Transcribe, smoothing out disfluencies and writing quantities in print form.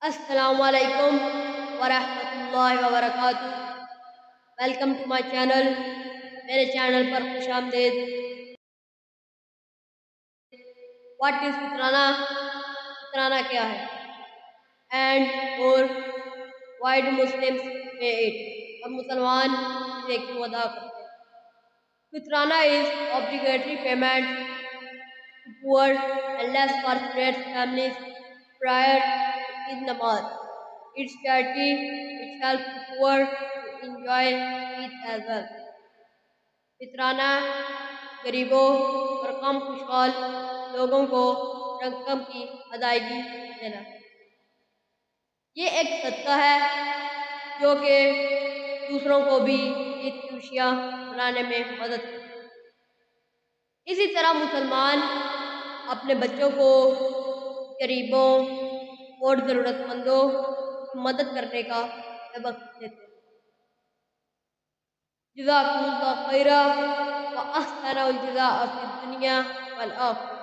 السلام علیکم ورحمۃ اللہ وبرکاتہ۔ ویلکم ٹو مائی چینل، میرے چینل پر خوش آمدید۔ What is فطرانہ؟ فطرانہ کیا ہے؟ اینڈ اور why do Muslims pay it? اور مسلمان اسے کیوں ادا کرتے ہیں؟ فطرانہ از obligatory payment to poor and less fortunate families prior to Eid Namaz. It's charity which helps the poor to enjoy Eid as well. فطرانہ غریبوں اور کم خوشحال لوگوں کو رقم کی ادائیگی دینا۔ یہ ایک صدقہ ہے جو کہ دوسروں کو بھی عید کی خوشیاں منانے میں مدد کرتا ہے۔ اسی طرح مسلمان اپنے بچوں کو غریبوں اور ضرورت مندوں کی مدد کرنے کا سبق دیتے ہیں۔ جزاکم اللہ خیرا و احسن الجزاء فی الدنیا والآخرہ۔